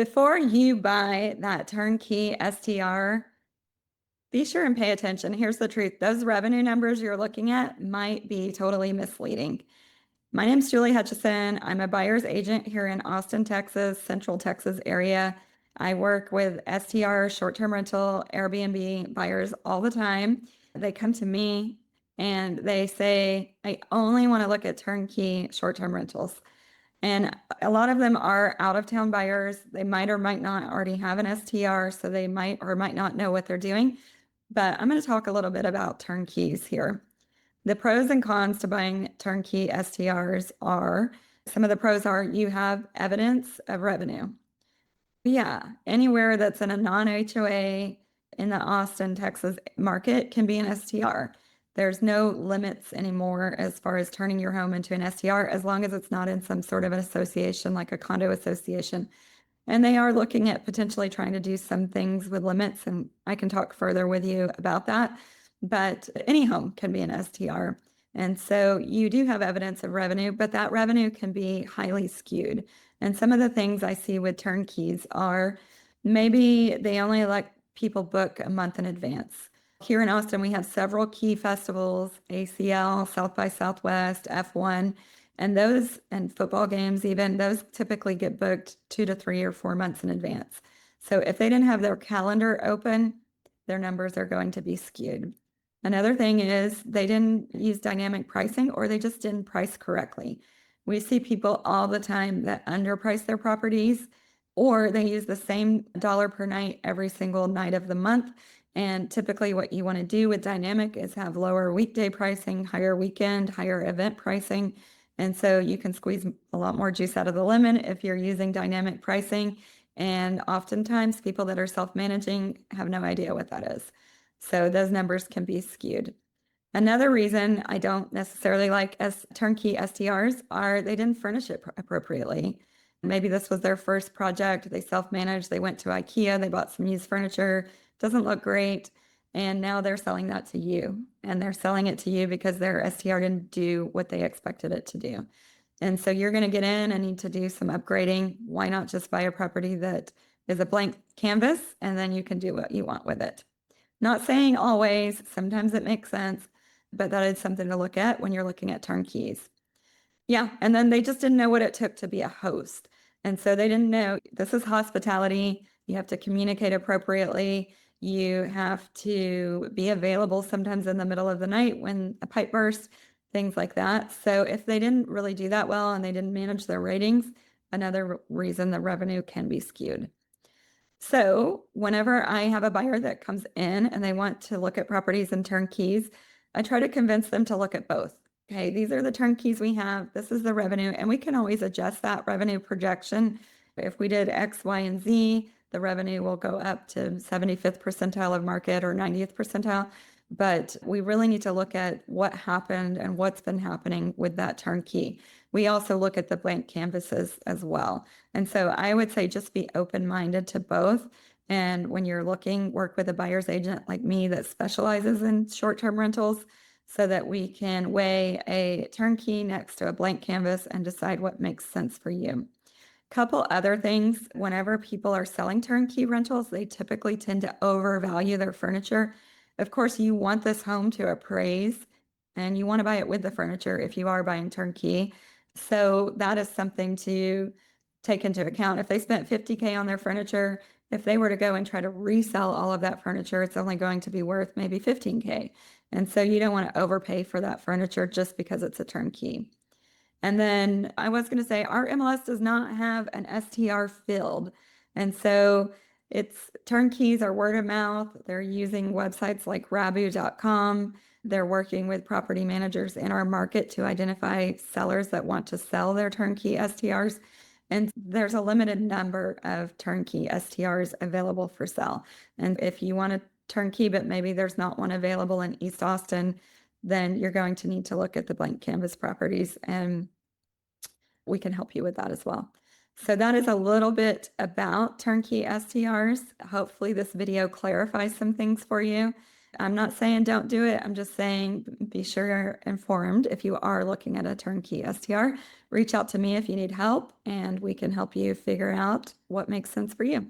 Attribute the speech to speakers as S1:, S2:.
S1: Before you buy that turnkey STR, be sure and pay attention. Here's the truth. Those revenue numbers you're looking at might be totally misleading. My name's Julie Hutchison. I'm a buyer's agent here in Austin, Texas, Central Texas area. I work with STR, short-term rental, Airbnb buyers all the time. They come to me and they say, I only want to look at turnkey short-term rentals. And a lot of them are out-of-town buyers. They might or might not already have an STR, so they might or might not know what they're doing. But I'm going to talk a little bit about turnkeys here. The pros and cons to buying turnkey STRs are, some of the pros are you have evidence of revenue. Yeah, anywhere that's in a non-HOA in the Austin, Texas market can be an STR. There's no limits anymore as far as turning your home into an STR, as long as it's not in some sort of an association like a condo association. And they are looking at potentially trying to do some things with limits, and I can talk further with you about that. But any home can be an STR. And so you do have evidence of revenue, but that revenue can be highly skewed. And some of the things I see with turnkeys are maybe they only let people book a month in advance. Here in Austin, we have several key festivals, ACL, South by Southwest, F1, and those, and football games even, those typically get booked 2 to 3 or 4 months in advance. So if they didn't have their calendar open, their numbers are going to be skewed. Another thing is they didn't use dynamic pricing, or they just didn't price correctly. We see people all the time that underprice their properties, or they use the same dollar per night every single night of the month. And typically what you want to do with dynamic is have lower weekday pricing, higher weekend, higher event pricing. And so you can squeeze a lot more juice out of the lemon if you're using dynamic pricing. And oftentimes people that are self-managing have no idea what that is. So those numbers can be skewed. Another reason I don't necessarily like turnkey STRs are they didn't furnish it appropriately. Maybe this was their first project. They self-managed. They went to IKEA. They bought some used furniture. Doesn't look great. And now they're selling that to you. And they're selling it to you because their STR didn't do what they expected it to do. And so you're going to get in and need to do some upgrading. Why not just buy a property that is a blank canvas and then you can do what you want with it? Not saying always, sometimes it makes sense, but that is something to look at when you're looking at turnkeys. Yeah, and then they just didn't know what it took to be a host. And so they didn't know this is hospitality. You have to communicate appropriately. You have to be available sometimes in the middle of the night when a pipe bursts, things like that. So if they didn't really do that well and they didn't manage their ratings, another reason the revenue can be skewed. So whenever I have a buyer that comes in and they want to look at properties and turnkeys, I try to convince them to look at both. Okay, these are the turnkeys we have. This is the revenue, and we can always adjust that revenue projection. If we did X, Y, and Z, the revenue will go up to 75th percentile of market or 90th percentile. But we really need to look at what happened and what's been happening with that turnkey. We also look at the blank canvases as well. And so I would say just be open-minded to both. And when you're looking, work with a buyer's agent like me that specializes in short-term rentals so that we can weigh a turnkey next to a blank canvas and decide what makes sense for you. Couple other things, whenever people are selling turnkey rentals, they typically tend to overvalue their furniture. Of course, you want this home to appraise and you want to buy it with the furniture if you are buying turnkey. So that is something to take into account. If they spent $50K on their furniture, if they were to go and try to resell all of that furniture, it's only going to be worth maybe $15K. And so you don't want to overpay for that furniture just because it's a turnkey. And then I was going to say our MLS does not have an STR field. And so it's turnkeys are word of mouth. They're using websites like rabu.com. They're working with property managers in our market to identify sellers that want to sell their turnkey STRs. And there's a limited number of turnkey STRs available for sale. And if you want a turnkey, but maybe there's not one available in East Austin, then you're going to need to look at the blank canvas properties, and we can help you with that as well. So that is a little bit about turnkey STRs. Hopefully this video clarifies some things for you. I'm not saying don't do it. I'm just saying be sure you're informed. If you are looking at a turnkey STR, reach out to me if you need help, and we can help you figure out what makes sense for you.